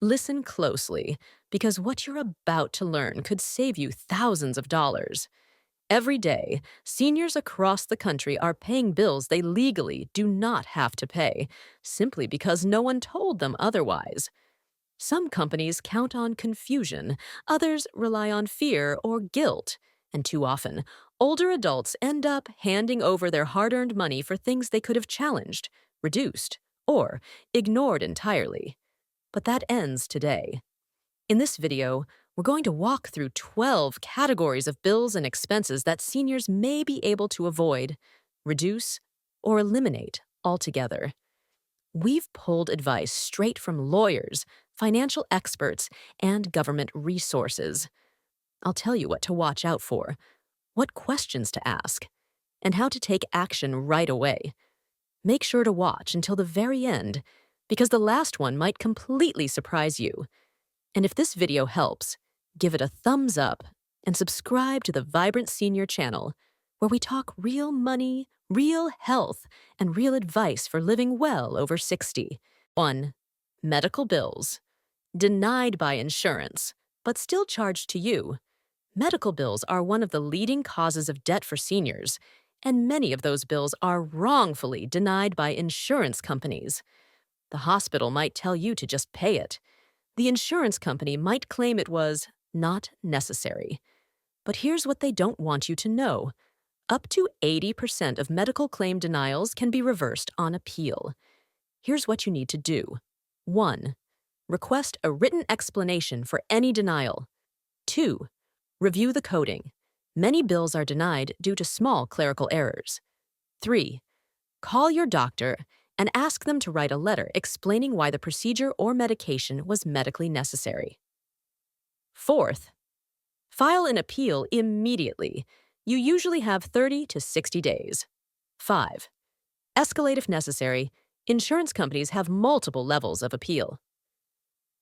Listen closely, because what you're about to learn could save you thousands of dollars. Every day, seniors across the country are paying bills they legally do not have to pay, simply because no one told them otherwise. Some companies count on confusion, others rely on fear or guilt, and too often, older adults end up handing over their hard earned money for things they could have challenged, reduced, or ignored entirely. But that ends today. In this video, we're going to walk through 12 categories of bills and expenses that seniors may be able to avoid, reduce, or eliminate altogether. We've pulled advice straight from lawyers, financial experts, and government resources. I'll tell you what to watch out for, what questions to ask, and how to take action right away. Make sure to watch until the very end, because the last one might completely surprise you. And if this video helps, give it a thumbs up and subscribe to the Vibrant Senior channel, where we talk real money, real health, and real advice for living well over 60. 1. Medical bills. Denied by insurance, but still charged to you. Medical bills are one of the leading causes of debt for seniors, and many of those bills are wrongfully denied by insurance companies. The hospital might tell you to just pay it. The insurance company might claim it was not necessary. But here's what they don't want you to know. Up to 80% of medical claim denials can be reversed on appeal. Here's what you need to do. 1. Request a written explanation for any denial. 2. Review the coding. Many bills are denied due to small clerical errors. 3. Call your doctor and ask them to write a letter explaining why the procedure or medication was medically necessary. 4th, file an appeal immediately. You usually have 30 to 60 days. 5. Escalate if necessary. Insurance companies have multiple levels of appeal.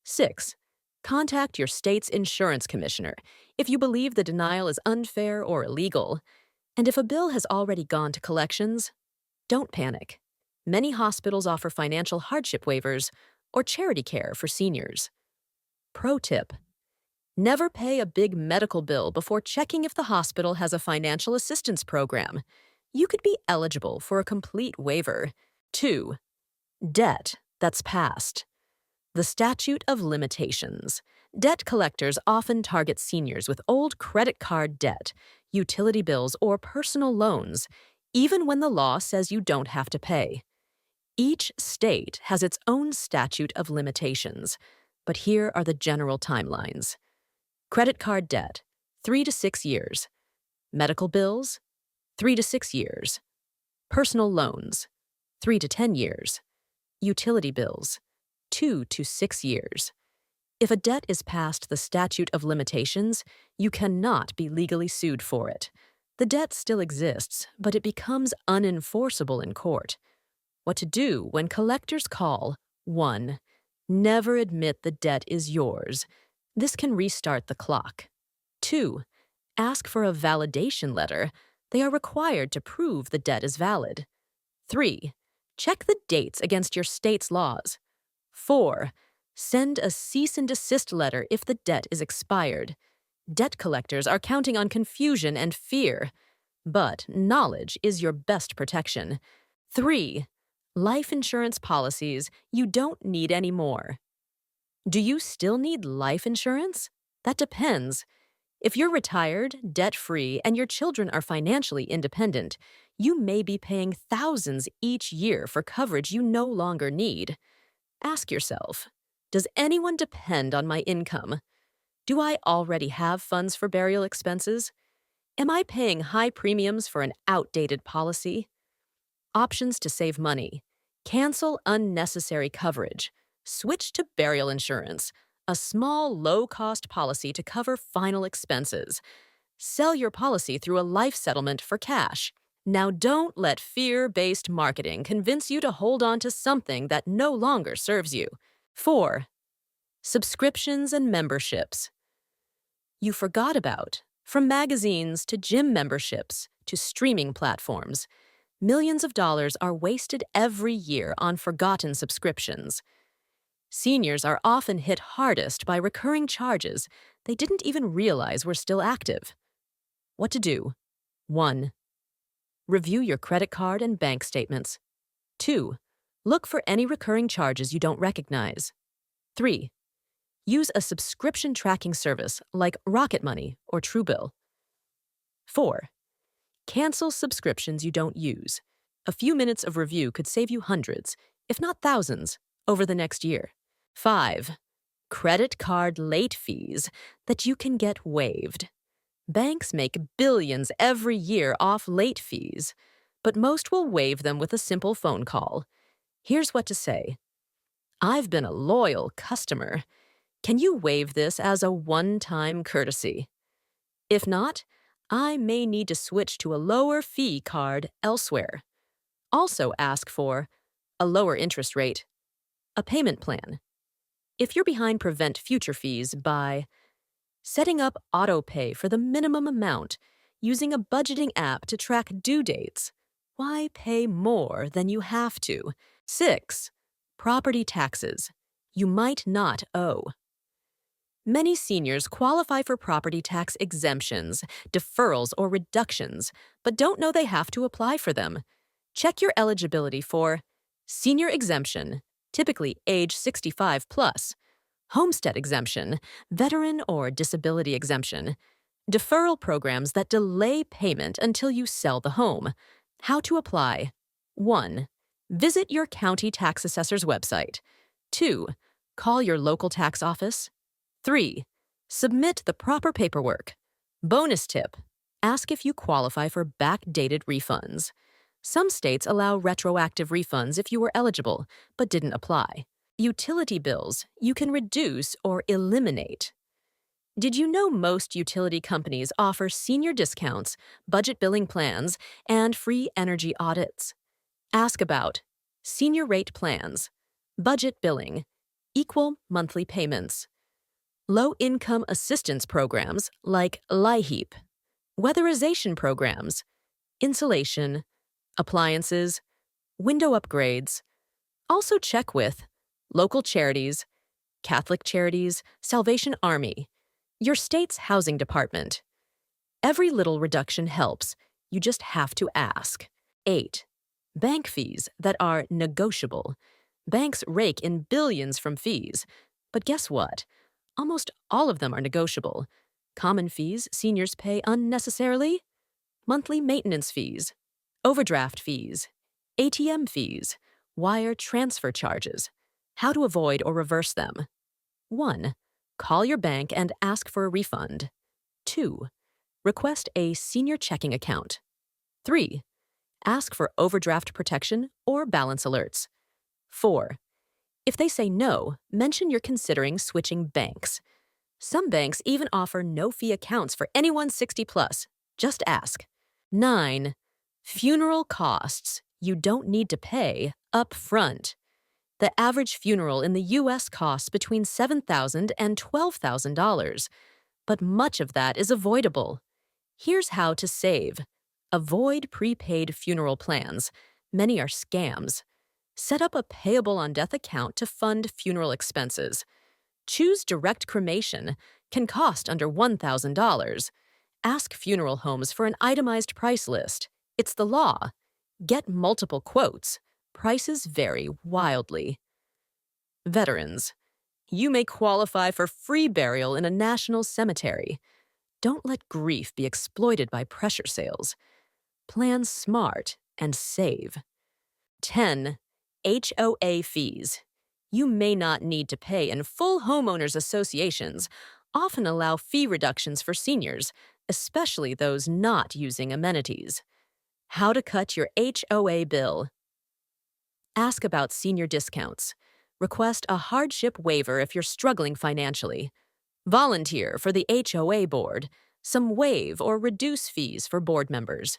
6. Contact your state's insurance commissioner if you believe the denial is unfair or illegal. And if a bill has already gone to collections, don't panic. Many hospitals offer financial hardship waivers or charity care for seniors. Pro tip: never pay a big medical bill before checking if the hospital has a financial assistance program. You could be eligible for a complete waiver. 2. Debt that's past. The statute of limitations. Debt collectors often target seniors with old credit card debt, utility bills, or personal loans, even when the law says you don't have to pay. Each state has its own statute of limitations, but here are the general timelines. Credit card debt, 3 to 6 years. Medical bills, 3 to 6 years. Personal loans, 3 to 10 years. Utility bills, 2 to 6 years. If a debt is past the statute of limitations, you cannot be legally sued for it. The debt still exists, but it becomes unenforceable in court. What to do when collectors call? 1. Never admit the debt is yours. This can restart the clock. 2. Ask for a validation letter. They are required to prove the debt is valid. 3. Check the dates against your state's laws. 4. Send a cease and desist letter if the debt is expired. Debt collectors are counting on confusion and fear, but knowledge is your best protection. 3. Life insurance policies you don't need anymore. Do you still need life insurance? That depends. If you're retired, debt-free, and your children are financially independent, you may be paying thousands each year for coverage you no longer need. Ask yourself, does anyone depend on my income? Do I already have funds for burial expenses? Am I paying high premiums for an outdated policy? Options to save money. Cancel unnecessary coverage. Switch to burial insurance, a small, low-cost policy to cover final expenses. Sell your policy through a life settlement for cash. Now don't let fear-based marketing convince you to hold on to something that no longer serves you. 4. Subscriptions and memberships. You forgot about. From magazines to gym memberships to streaming platforms, millions of dollars are wasted every year on forgotten subscriptions. Seniors are often hit hardest by recurring charges they didn't even realize were still active. What to do? 1. Review your credit card and bank statements. 2. Look for any recurring charges you don't recognize. 3. Use a subscription tracking service like Rocket Money or Truebill. 4. Cancel subscriptions you don't use. A few minutes of review could save you hundreds, if not thousands, over the next year. 5. Credit card late fees that you can get waived. Banks make billions every year off late fees, but most will waive them with a simple phone call. Here's what to say. I've been a loyal customer. Can you waive this as a one-time courtesy? If not, I may need to switch to a lower fee card elsewhere. Also ask for a lower interest rate, a payment plan. If you're behind, prevent future fees by setting up auto pay for the minimum amount, using a budgeting app to track due dates. Why pay more than you have to? 6. Property taxes you might not owe. Many seniors qualify for property tax exemptions, deferrals, or reductions, but don't know they have to apply for them. Check your eligibility for senior exemption, typically age 65 plus, homestead exemption, veteran or disability exemption, deferral programs that delay payment until you sell the home. How to apply. 1. Visit your county tax assessor's website. 2. Call your local tax office. 3. Submit the proper paperwork. Bonus tip. Ask if you qualify for backdated refunds. Some states allow retroactive refunds if you were eligible, but didn't apply. Utility bills you can reduce or eliminate. Did you know most utility companies offer senior discounts, budget billing plans, and free energy audits? Ask about senior rate plans, budget billing, equal monthly payments, low-income assistance programs like LIHEAP, weatherization programs, insulation, appliances, window upgrades. Also check with local charities, Catholic Charities, Salvation Army, your state's housing department. Every little reduction helps. You just have to ask. 8. Bank fees that are negotiable. Banks rake in billions from fees. But guess what? Almost all of them are negotiable. Common fees seniors pay unnecessarily: monthly maintenance fees, overdraft fees, ATM fees, wire transfer charges. How to avoid or reverse them. 1. Call your bank and ask for a refund. 2. Request a senior checking account. 3. Ask for overdraft protection or balance alerts. 4. If they say no, mention you're considering switching banks. Some banks even offer no-fee accounts for anyone 60 plus. Just ask. 9. Funeral costs you don't need to pay up front. The average funeral in the U.S. costs between $7,000 and $12,000, but much of that is avoidable. Here's how to save. Avoid prepaid funeral plans. Many are scams. Set up a payable on death account to fund funeral expenses. Choose direct cremation. Can cost under $1,000. Ask funeral homes for an itemized price list. It's the law. Get multiple quotes. Prices vary wildly. Veterans. You may qualify for free burial in a national cemetery. Don't let grief be exploited by pressure sales. Plan smart and save. 10. HOA fees. You may not need to pay, and full homeowners associations often allow fee reductions for seniors, especially those not using amenities. How to cut your HOA bill. Ask about senior discounts. Request a hardship waiver if you're struggling financially. Volunteer for the HOA board. Some waive or reduce fees for board members.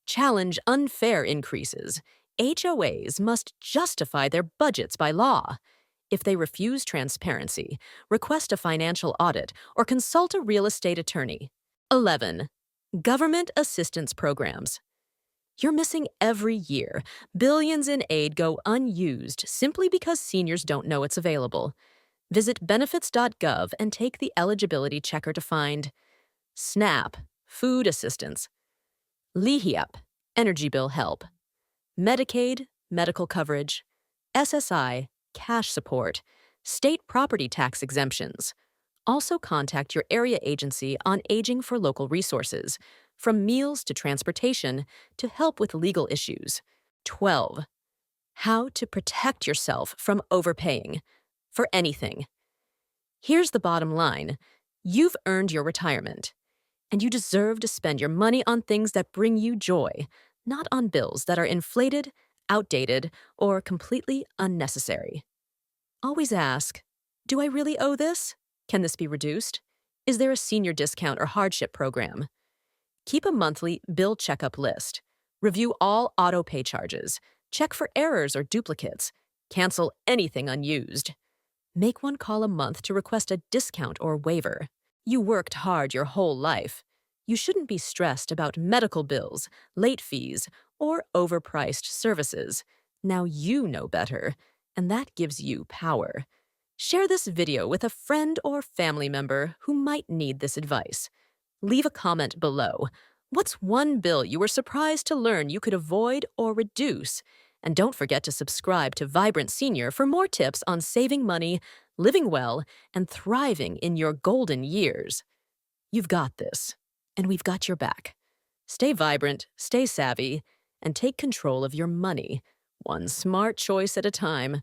Challenge unfair increases. HOAs must justify their budgets by law. If they refuse transparency, request a financial audit or consult a real estate attorney. 11. Government assistance programs. You're missing every year. Billions in aid go unused simply because seniors don't know it's available. Visit benefits.gov and take the eligibility checker to find SNAP, food assistance, LIHIAP, energy bill help, Medicaid, medical coverage, SSI, cash support, state property tax exemptions. Also contact your area agency on aging for local resources, from meals to transportation to help with legal issues. 12. How to protect yourself from overpaying for anything. Here's the bottom line. You've earned your retirement, and you deserve to spend your money on things that bring you joy, not on bills that are inflated, outdated, or completely unnecessary. Always ask, do I really owe this? Can this be reduced? Is there a senior discount or hardship program? Keep a monthly bill checkup list. Review all auto pay charges. Check for errors or duplicates. Cancel anything unused. Make one call a month to request a discount or waiver. You worked hard your whole life. You shouldn't be stressed about medical bills, late fees, or overpriced services. Now you know better, and that gives you power. Share this video with a friend or family member who might need this advice. Leave a comment below. What's one bill you were surprised to learn you could avoid or reduce? And don't forget to subscribe to Vibrant Senior for more tips on saving money, living well, and thriving in your golden years. You've got this, and we've got your back. Stay vibrant, stay savvy, and take control of your money, one smart choice at a time.